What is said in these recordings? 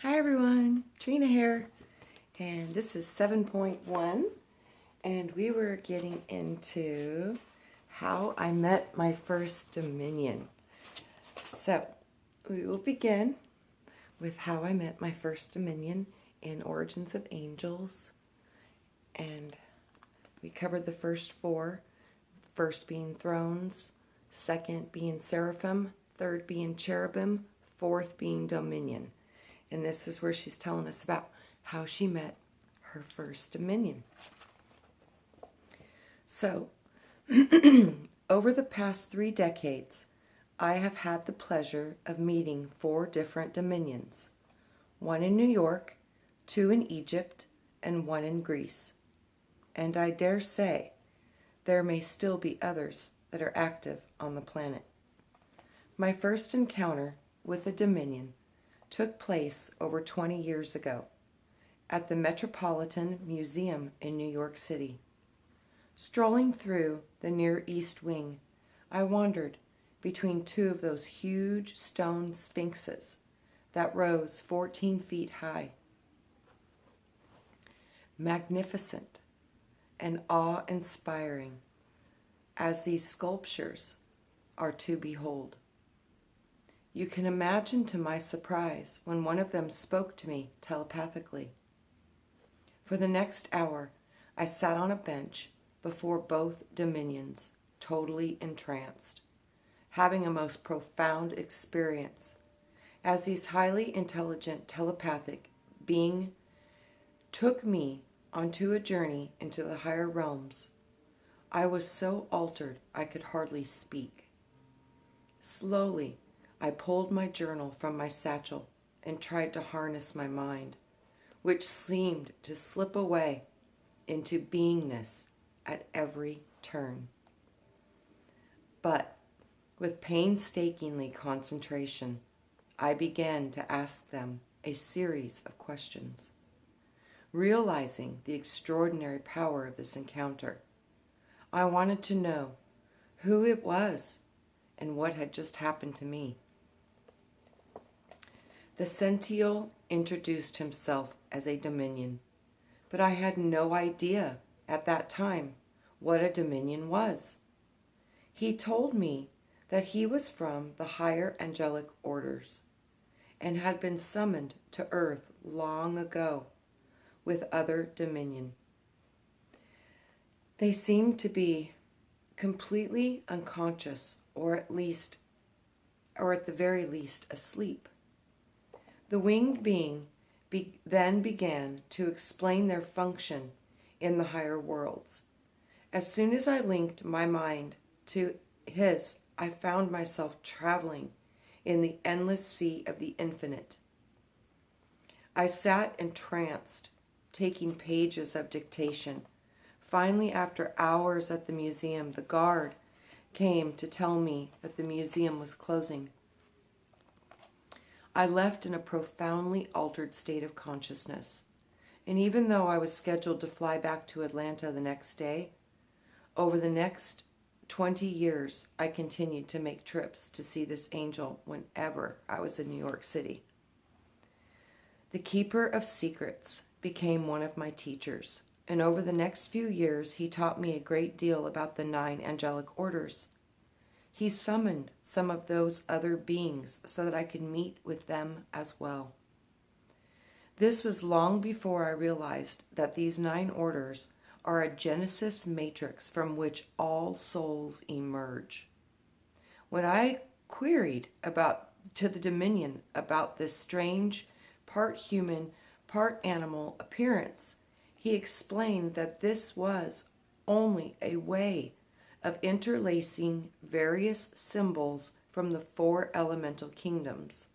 Hi everyone, Trina here, and this is 7.1, and we were getting into how I met my first Dominion. So, we will begin with how I met my first Dominion in Origins of Angels, and we covered the first four, first being thrones, second being seraphim, third being cherubim, fourth being dominion. And this is where she's telling us about how she met her first dominion. So, over the past 3 decades, I have had the pleasure of meeting 4 different dominions. 1 in New York, 2 in Egypt, and 1 in Greece. And I dare say there may still be others that are active on the planet. My first encounter with a dominion took place over 20 years ago at the Metropolitan Museum in New York City. Strolling through the Near East Wing, I wandered between 2 of those huge stone sphinxes that rose 14 feet high. Magnificent and awe-inspiring as these sculptures are to behold. You can imagine to my surprise when one of them spoke to me telepathically. For the next hour, I sat on a bench before both dominions, totally entranced, having a most profound experience as these highly intelligent telepathic beings took me onto a journey into the higher realms. I was so altered I could hardly speak. Slowly, I pulled my journal from my satchel and tried to harness my mind, which seemed to slip away into beingness at every turn. But with painstakingly concentration, I began to ask them a series of questions. Realizing the extraordinary power of this encounter, I wanted to know who it was and what had just happened to me. The Sential introduced himself as a dominion, but I had no idea at that time what a dominion was. He told me that he was from the higher angelic orders and had been summoned to earth long ago with other dominion. They seemed to be completely unconscious, or at the very least asleep. The winged being then began to explain their function in the higher worlds. As soon as I linked my mind to his, I found myself traveling in the endless sea of the infinite. I sat entranced, taking pages of dictation. Finally, after hours at the museum, the guard came to tell me that the museum was closing. I left in a profoundly altered state of consciousness, and even though I was scheduled to fly back to Atlanta the next day, over the next 20 years, I continued to make trips to see this angel whenever I was in New York City. The Keeper of Secrets became one of my teachers, and over the next few years, he taught me a great deal about the 9 angelic orders. He summoned some of those other beings so that I could meet with them as well. This was long before I realized that these 9 orders are a Genesis matrix from which all souls emerge. When I queried to the Dominion about this strange, part human, part animal appearance, he explained that this was only a way of interlacing various symbols from the 4 elemental kingdoms.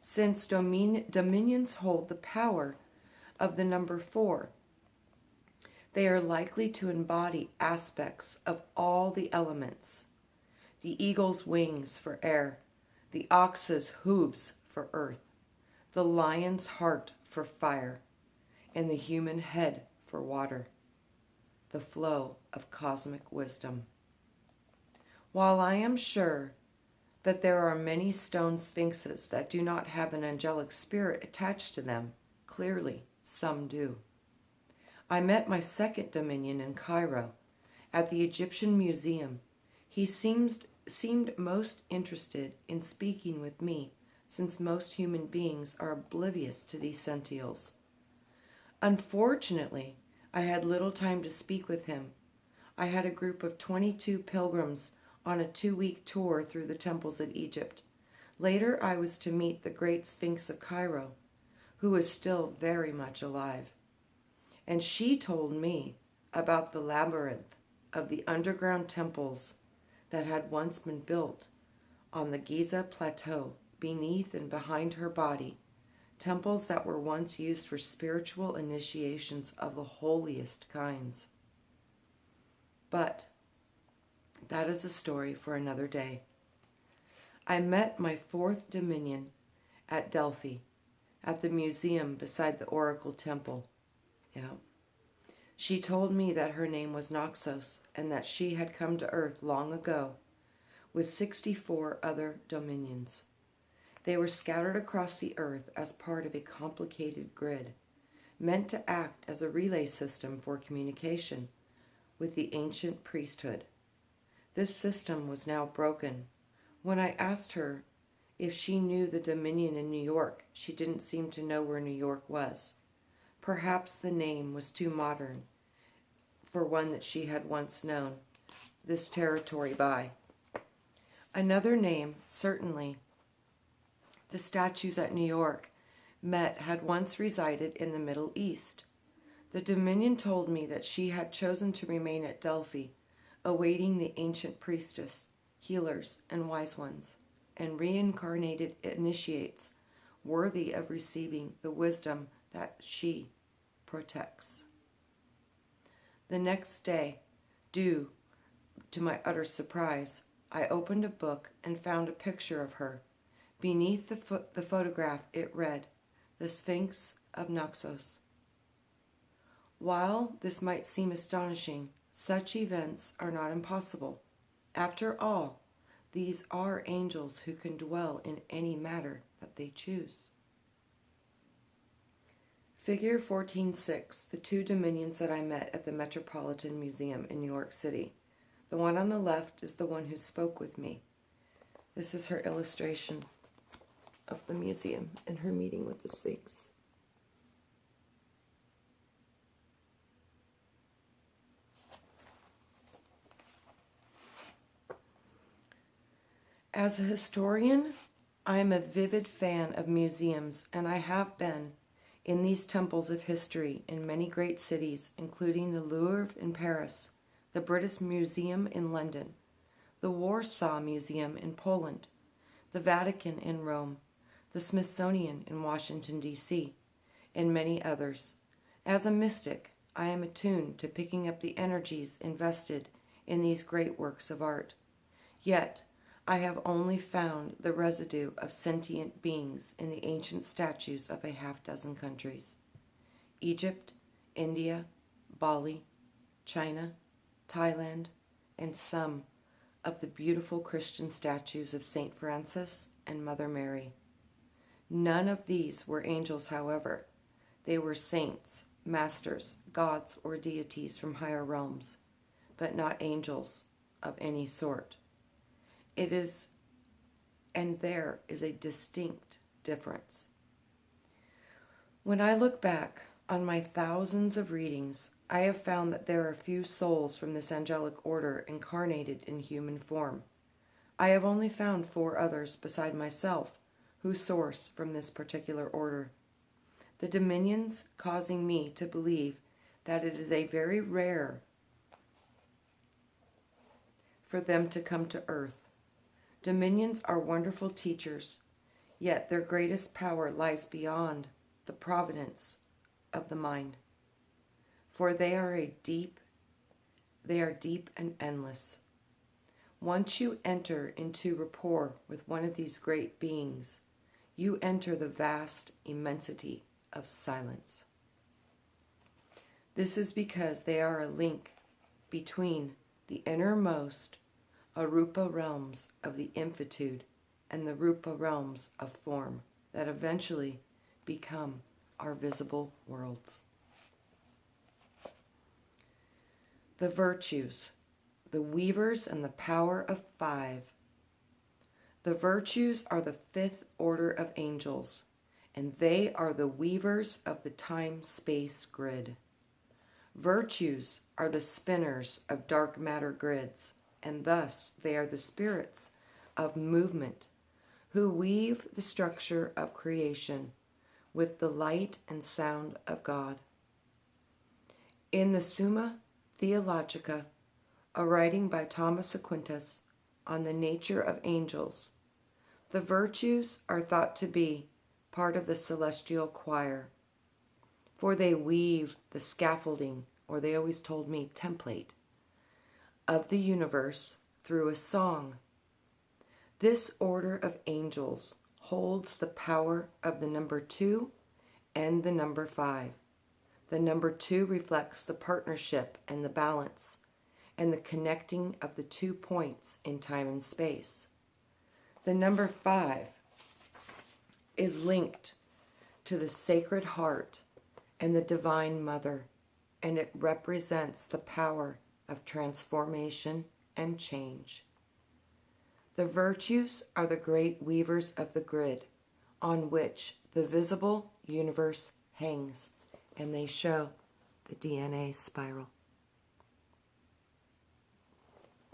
Since dominions hold the power of the number 4, they are likely to embody aspects of all the elements: the eagle's wings for air, the ox's hooves for earth, the lion's heart for fire, and the human head for water, the flow of cosmic wisdom. While I am sure that there are many stone sphinxes that do not have an angelic spirit attached to them. Clearly, some do. I met my second dominion in Cairo, at the Egyptian Museum. He seemed most interested in speaking with me, since most human beings are oblivious to these sentials. Unfortunately, I had little time to speak with him. I had a group of 22 pilgrims on a 2-week tour through the temples of Egypt. Later, I was to meet the great Sphinx of Cairo, who is still very much alive. And she told me about the labyrinth of the underground temples that had once been built on the Giza Plateau, beneath and behind her body, temples that were once used for spiritual initiations of the holiest kinds. But that is a story for another day. I met my fourth dominion at Delphi, at the museum beside the Oracle Temple. Yeah. She told me that her name was Naxos and that she had come to Earth long ago with 64 other dominions. They were scattered across the Earth as part of a complicated grid, meant to act as a relay system for communication with the ancient priesthood. This system was now broken. When I asked her if she knew the dominion in New York, she didn't seem to know where New York was. Perhaps the name was too modern for one that she had once known this territory by. Another name, certainly. The statues at New York met had once resided in the Middle East. The dominion told me that she had chosen to remain at Delphi, awaiting the ancient priestess, healers, and wise ones, and reincarnated initiates worthy of receiving the wisdom that she protects. The next day, due to my utter surprise, I opened a book and found a picture of her. Beneath the photograph, it read, "The Sphinx of Naxos." While this might seem astonishing, such events are not impossible. After all, these are angels who can dwell in any matter that they choose. Figure 14.6, the two dominions that I met at the Metropolitan Museum in New York City. The one on the left is the one who spoke with me. This is her illustration of the museum and her meeting with the Sphinx. As a historian, I am a vivid fan of museums, and I have been in these temples of history in many great cities, including the Louvre in Paris, the British Museum in London, the Warsaw Museum in Poland, the Vatican in Rome, the Smithsonian in Washington, D.C., and many others. As a mystic, I am attuned to picking up the energies invested in these great works of art. Yet, I have only found the residue of sentient beings in the ancient statues of a half-dozen countries: Egypt, India, Bali, China, Thailand, and some of the beautiful Christian statues of Saint Francis and Mother Mary. None of these were angels, however. They were saints, masters, gods, or deities from higher realms, but not angels of any sort. There is a distinct difference. When I look back on my thousands of readings, I have found that there are few souls from this angelic order incarnated in human form. I have only found 4 others beside myself who source from this particular order. The dominions causing me to believe that it is a very rare for them to come to earth. Dominions are wonderful teachers, yet their greatest power lies beyond the providence of the mind, for they are deep and endless. Once you enter into rapport with one of these great beings, you enter the vast immensity of silence. This is because they are a link between the innermost Arupa realms of the infinitude and the Rupa realms of form that eventually become our visible worlds. The virtues, the weavers and the power of 5. The virtues are the 5th order of angels, and they are the weavers of the time-space grid. Virtues are the spinners of dark matter grids, and thus they are the spirits of movement who weave the structure of creation with the light and sound of God. In the Summa Theologica, a writing by Thomas Aquinas on the nature of angels, the virtues are thought to be part of the celestial choir, for they weave the scaffolding, or they always told me template, of the universe through a song. This order of angels holds the power of the number 2 and the number 5. The number 2 reflects the partnership and the balance and the connecting of the 2 points in time and space. The number 5 is linked to the Sacred Heart and the Divine Mother, and it represents the power of transformation and change. The virtues are the great weavers of the grid on which the visible universe hangs, and they show the DNA spiral,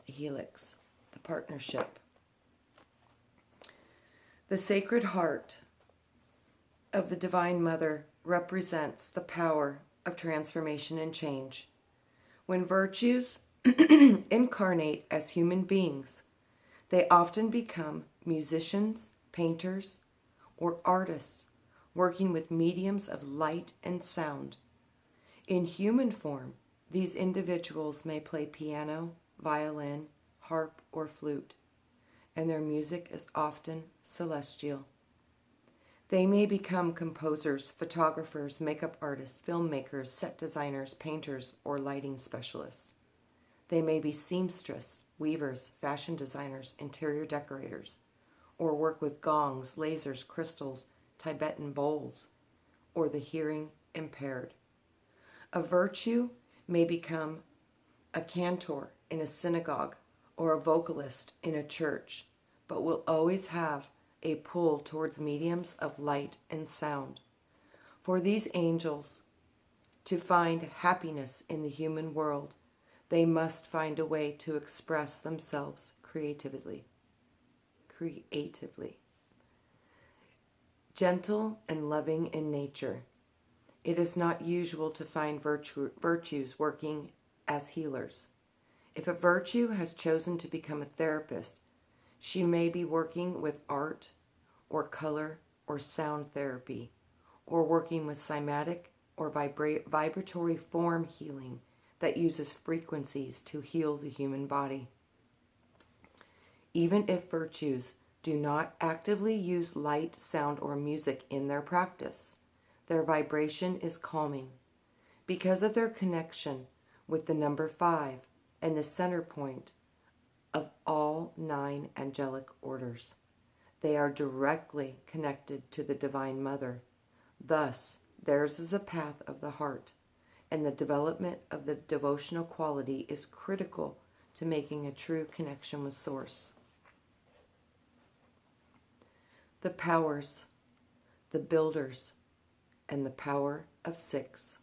the helix, the partnership. The Sacred Heart of the Divine Mother represents the power of transformation and change. When virtues incarnate as human beings, they often become musicians, painters, or artists working with mediums of light and sound. In human form, these individuals may play piano, violin, harp, or flute, and their music is often celestial. They may become composers, photographers, makeup artists, filmmakers, set designers, painters, or lighting specialists. They may be seamstress, weavers, fashion designers, interior decorators, or work with gongs, lasers, crystals, Tibetan bowls, or the hearing impaired. A virtue may become a cantor in a synagogue or a vocalist in a church, but will always have a pull towards mediums of light and sound. For these angels to find happiness in the human world, they must find a way to express themselves creatively. Gentle and loving in nature, it is not usual to find virtues working as healers. If a virtue has chosen to become a therapist, she may be working with art or color or sound therapy, or working with cymatic or vibratory form healing that uses frequencies to heal the human body. Even if virtues do not actively use light, sound, or music in their practice, their vibration is calming because of their connection with the number 5 and the center point of all 9 angelic orders. They are directly connected to the Divine Mother. Thus, theirs is a path of the heart, and the development of the devotional quality is critical to making a true connection with Source. The powers, the builders, and the power of 6.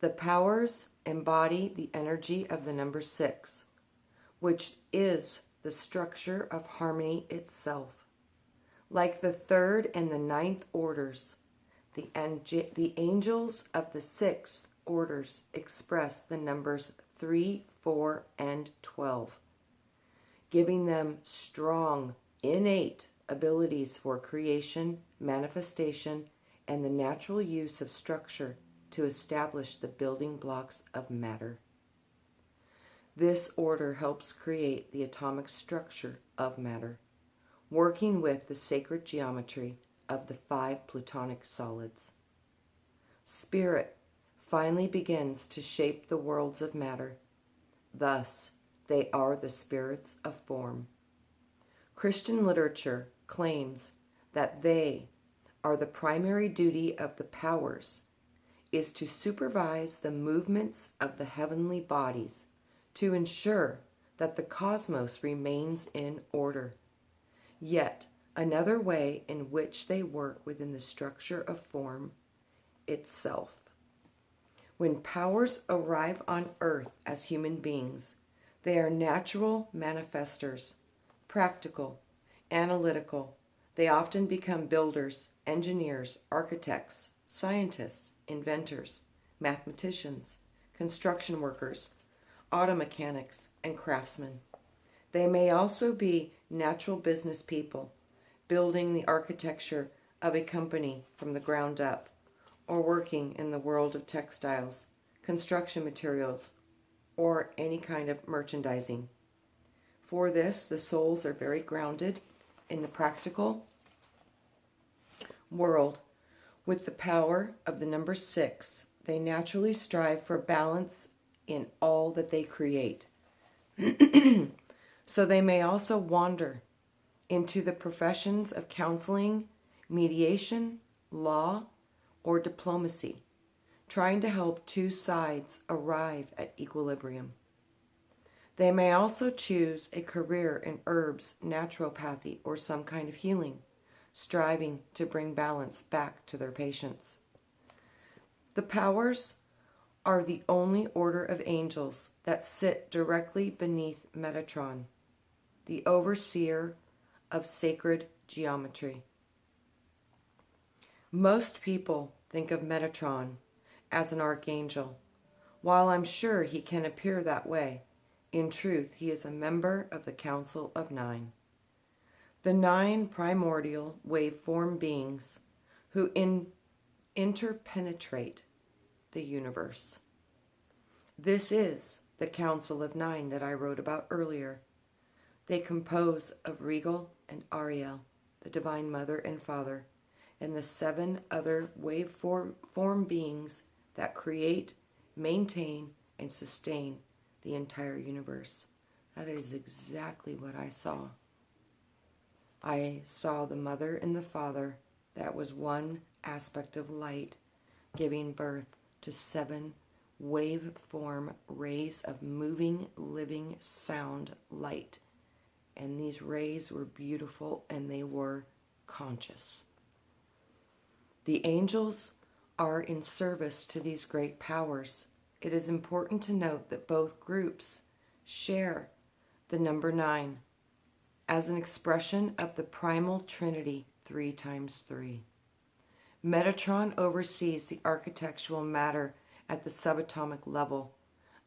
The powers embody the energy of the number 6, which is the structure of harmony itself. Like the 3rd and the 9th orders, the angels of the 6th orders express the numbers 3, 4, and 12, giving them strong, innate abilities for creation, manifestation, and the natural use of structure to establish the building blocks of matter. This order helps create the atomic structure of matter, working with the sacred geometry of the 5 plutonic solids. Spirit finally begins to shape the worlds of matter. Thus, they are the spirits of form. Christian literature claims that they are the primary duty of the powers is to supervise the movements of the heavenly bodies to ensure that the cosmos remains in order. Yet, another way in which they work within the structure of form itself. When powers arrive on earth as human beings, they are natural manifestors, practical, analytical. They often become builders, engineers, architects, scientists, inventors, mathematicians, construction workers, auto mechanics, and craftsmen. They may also be natural business people, building the architecture of a company from the ground up, or working in the world of textiles, construction materials, or any kind of merchandising. For this, the souls are very grounded in the practical world. With the power of the number 6, they naturally strive for balance in all that they create. So they may also wander into the professions of counseling, mediation, law, or diplomacy, trying to help two sides arrive at equilibrium. They may also choose a career in herbs, naturopathy, or some kind of healing, striving to bring balance back to their patients. The powers are the only order of angels that sit directly beneath Metatron, the overseer of sacred geometry. Most people think of Metatron as an archangel. While I'm sure he can appear that way, in truth he is a member of the Council of Nine. The 9 primordial waveform beings who interpenetrate the universe. This is the Council of 9 that I wrote about earlier. They compose of Regal and Ariel, the Divine Mother and Father, and the 7 other waveform beings that create, maintain, and sustain the entire universe. That is exactly what I saw. I saw the Mother and the Father. That was one aspect of light, giving birth to 7 waveform rays of moving, living sound light. And these rays were beautiful and they were conscious. The angels are in service to these great powers. It is important to note that both groups share the number 9 as an expression of the primal trinity 3 times 3. Metatron oversees the architectural matter at the subatomic level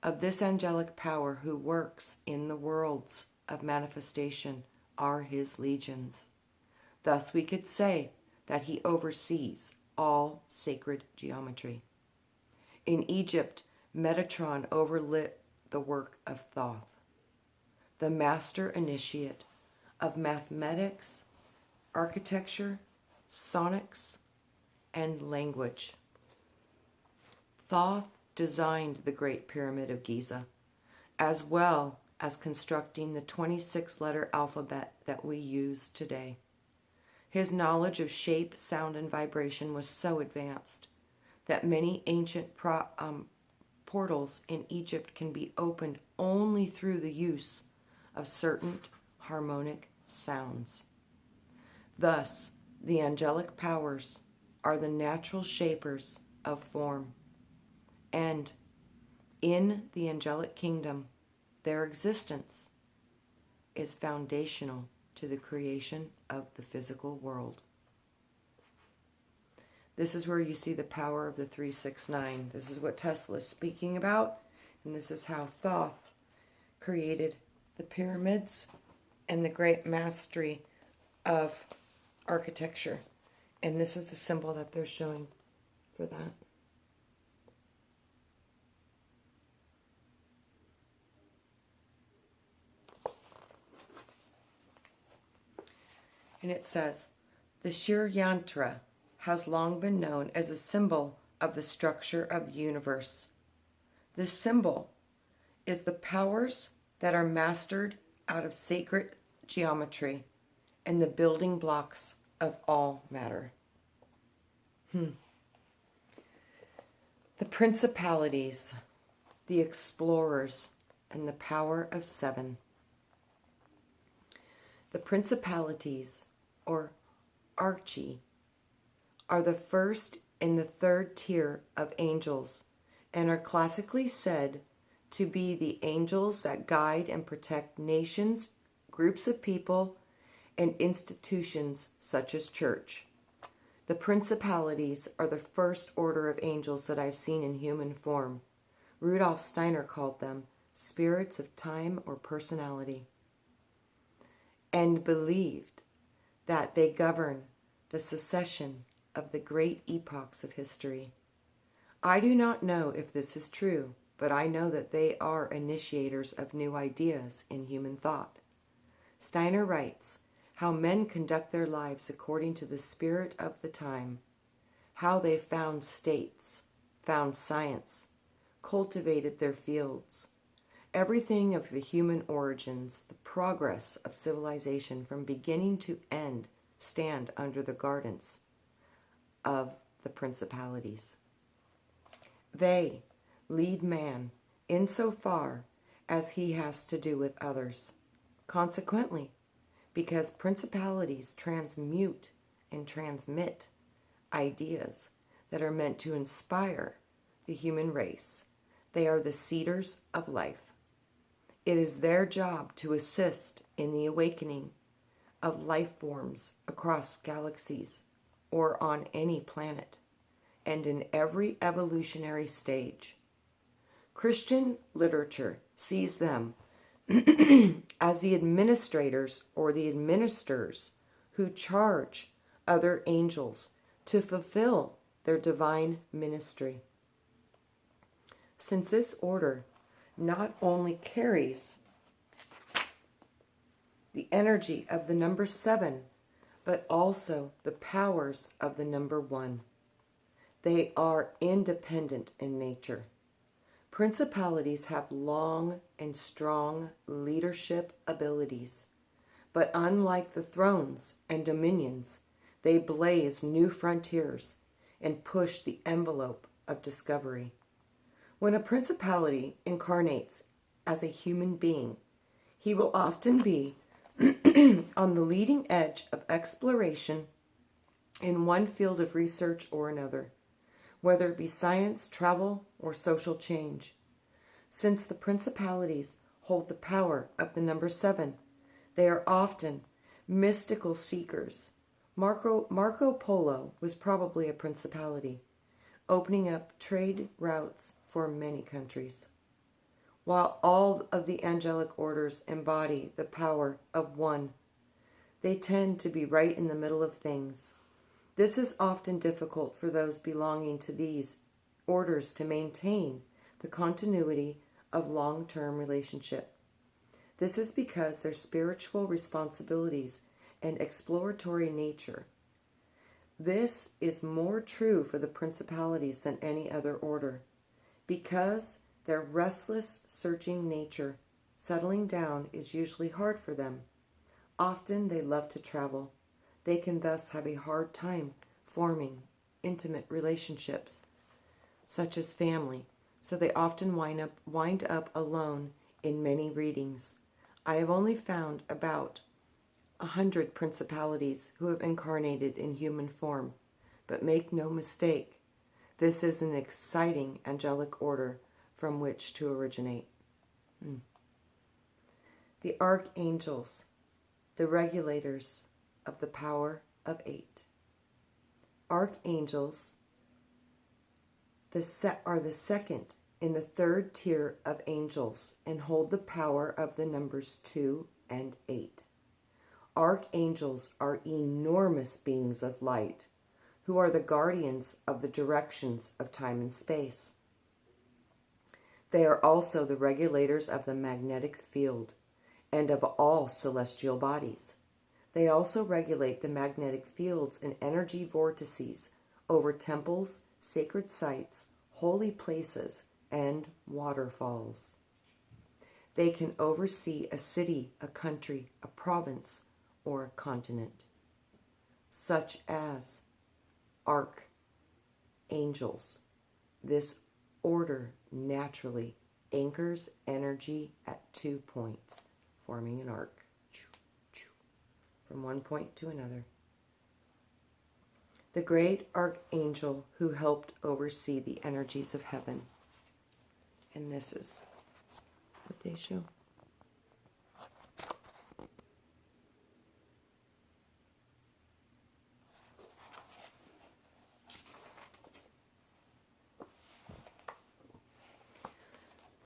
of this angelic power who works in the worlds of manifestation are his legions. Thus we could say that he oversees all sacred geometry. In Egypt, Metatron overlit the work of Thoth, the master initiate of mathematics, architecture, sonics, and language. Thoth designed the Great Pyramid of Giza, as well as constructing the 26-letter alphabet that we use today. His knowledge of shape, sound, and vibration was so advanced that many ancient portals in Egypt can be opened only through the use of certain harmonic sounds. Thus, the angelic powers are the natural shapers of form, and in the angelic kingdom, their existence is foundational to the creation of the physical world. This is where you see the power of the 369. This is what Tesla is speaking about, and this is how Thoth created the pyramids and the great mastery of architecture. And this is the symbol that they're showing for that. And it says, the Shir Yantra has long been known as a symbol of the structure of the universe. This symbol is the powers that are mastered out of sacred geometry and the building blocks of all matter. The principalities, the explorers, and the power of seven. The principalities, or archi, are the first in the third tier of angels and are classically said to be the angels that guide and protect nations, groups of people, and institutions such as church. The principalities are the first order of angels that I've seen in human form. Rudolf Steiner called them spirits of time or personality, and believed that they govern the succession of the great epochs of history. I do not know if this is true, but I know that they are initiators of new ideas in human thought. Steiner writes how men conduct their lives according to the spirit of the time, how they found states, found science, cultivated their fields, everything of the human origins, the progress of civilization from beginning to end stand under the guidance of the principalities. They lead man insofar as he has to do with others. Consequently, because principalities transmute and transmit ideas that are meant to inspire the human race, they are the seeders of life. It is their job to assist in the awakening of life forms across galaxies or on any planet and in every evolutionary stage. Christian literature sees them as the administrators or the administrators who charge other angels to fulfill their divine ministry. Since this order not only carries the energy of the number 7, but also the powers of the number 1. They are independent in nature. Principalities have long and strong leadership abilities, but unlike the thrones and dominions, they blaze new frontiers and push the envelope of discovery. When a principality incarnates as a human being, he will often be on the leading edge of exploration in one field of research or another, whether it be science, travel, or social change. Since the principalities hold the power of the number 7, they are often mystical seekers. Marco Polo was probably a principality, opening up trade routes for many countries. While all of the angelic orders embody the power of one, they tend to be right in the middle of things. This is often difficult for those belonging to these orders to maintain the continuity of long-term relationship. This is because their spiritual responsibilities and exploratory nature. This is more true for the principalities than any other order, because their restless, searching nature, settling down is usually hard for them. Often they love to travel. They can thus have a hard time forming intimate relationships, such as family, so they often wind up alone in many readings. I have only found about 100 principalities who have incarnated in human form, but make no mistake, this is an exciting angelic order from which to originate. The archangels, the regulators of the power of 8. Archangels are the second in the third tier of angels and hold the power of the numbers 2 and 8. Archangels are enormous beings of light who are the guardians of the directions of time and space. They are also the regulators of the magnetic field and of all celestial bodies. They also regulate the magnetic fields and energy vortices over temples, sacred sites, holy places, and waterfalls. They can oversee a city, a country, a province, or continent, such as archangels. This order naturally anchors energy at 2 points, forming an arc from one point to another. The great archangel who helped oversee the energies of heaven. And this is what they show.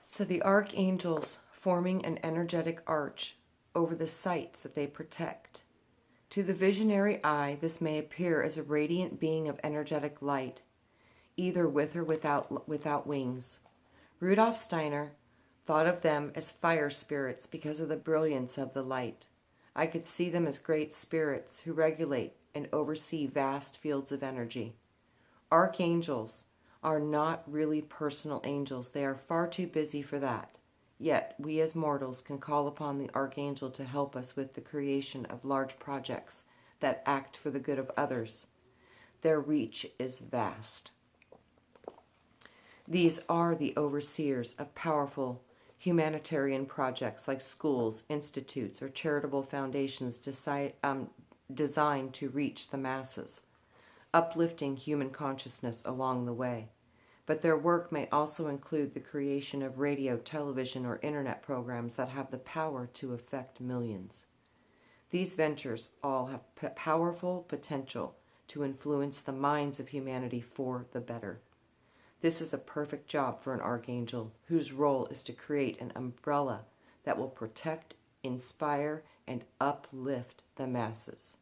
So the archangels forming an energetic arch over the sites that they protect. To the visionary eye, this may appear as a radiant being of energetic light, either with or without wings. Rudolf Steiner thought of them as fire spirits because of the brilliance of the light. I could see them as great spirits who regulate and oversee vast fields of energy. Archangels are not really personal angels. They are far too busy for that. Yet, we as mortals can call upon the archangel to help us with the creation of large projects that act for the good of others. Their reach is vast. These are the overseers of powerful humanitarian projects like schools, institutes, or charitable foundations designed to reach the masses, uplifting human consciousness along the way. But their work may also include the creation of radio, television, or internet programs that have the power to affect millions. These ventures all have powerful potential to influence the minds of humanity for the better. This is a perfect job for an archangel, whose role is to create an umbrella that will protect, inspire, and uplift the masses.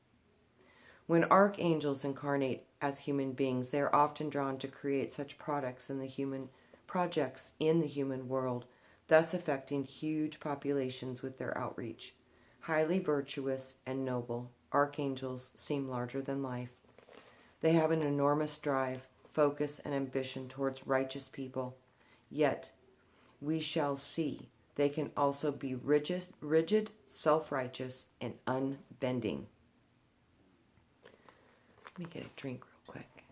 When archangels incarnate as human beings, they are often drawn to create such projects in the human world, thus affecting huge populations with their outreach. Highly virtuous and noble, archangels seem larger than life. They have an enormous drive, focus, and ambition towards righteous people. Yet, we shall see, they can also be rigid, self-righteous, and unbending. Let me get a drink real quick.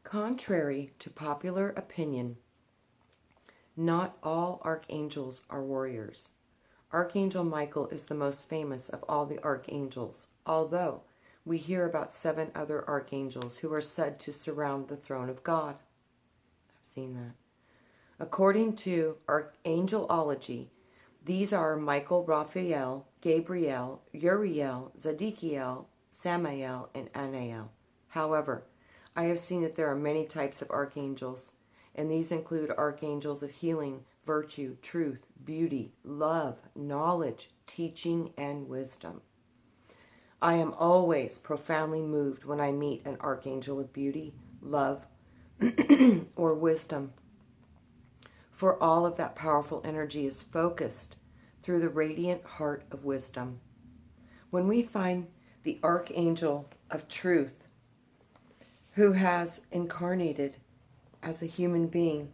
Contrary to popular opinion, not all archangels are warriors. Archangel Michael is the most famous of all the archangels, although we hear about 7 other archangels who are said to surround the throne of God. I've seen that. According to angelology, these are Michael, Raphael, Gabriel, Uriel, Zadkiel, Samael, and Anael. However, I have seen that there are many types of archangels, and these include archangels of healing, virtue, truth, beauty, love, knowledge, teaching, and wisdom. I am always profoundly moved when I meet an archangel of beauty, love, or wisdom. For all of that powerful energy is focused through the radiant heart of wisdom. When we find the archangel of truth, who has incarnated as a human being,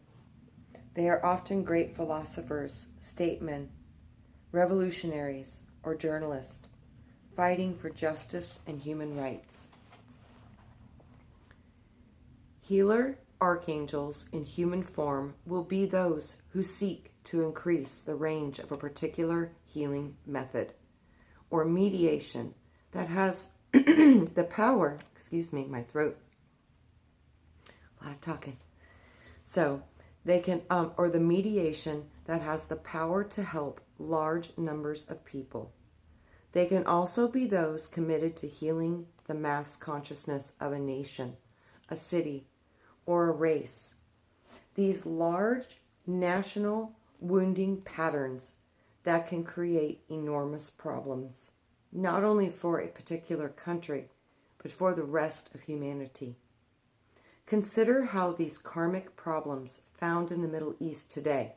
they are often great philosophers, statesmen, revolutionaries, or journalists, fighting for justice and human rights. Healer archangels in human form will be those who seek to increase the range of a particular healing method or mediation that has the power, my throat, a lot of talking. So they can, or the mediation that has the power to help large numbers of people. They can also be those committed to healing the mass consciousness of a nation, a city, or a race. These large national wounding patterns that can create enormous problems, not only for a particular country, but for the rest of humanity. Consider how these karmic problems found in the Middle East today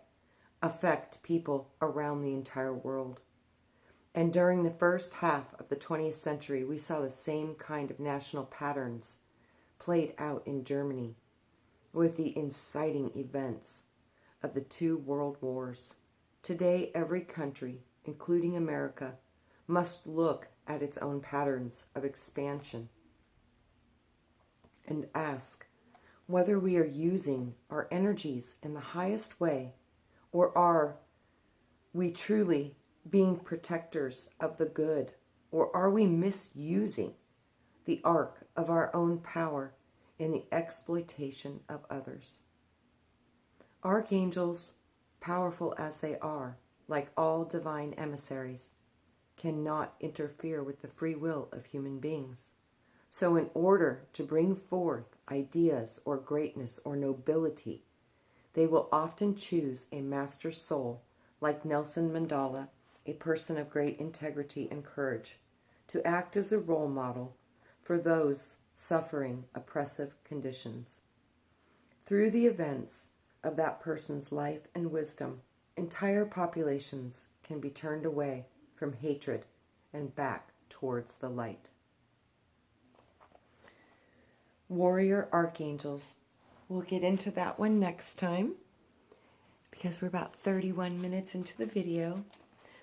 affect people around the entire world. And during the first half of the 20th century, we saw the same kind of national patterns played out in Germany, with the inciting events of the 2 world wars. Today, every country, including America, must look at its own patterns of expansion and ask whether we are using our energies in the highest way, or are we truly being protectors of the good, or are we misusing the arc of our own power in the exploitation of others? Archangels, powerful as they are, like all divine emissaries, cannot interfere with the free will of human beings. So in order to bring forth ideas or greatness or nobility, they will often choose a master soul like Nelson Mandela, a person of great integrity and courage, to act as a role model for those suffering oppressive conditions. Through the events of that person's life and wisdom, entire populations can be turned away from hatred and back towards the light. Warrior Archangels. We'll get into that one next time because we're about 31 minutes into the video.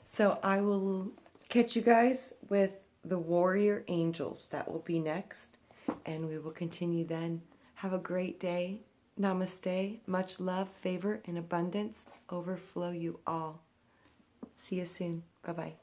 So I will catch you guys with the Warrior Angels. That will be next, and we will continue then. Have a great day. Namaste. Much love, favor, and abundance overflow you all. See you soon. Bye-bye.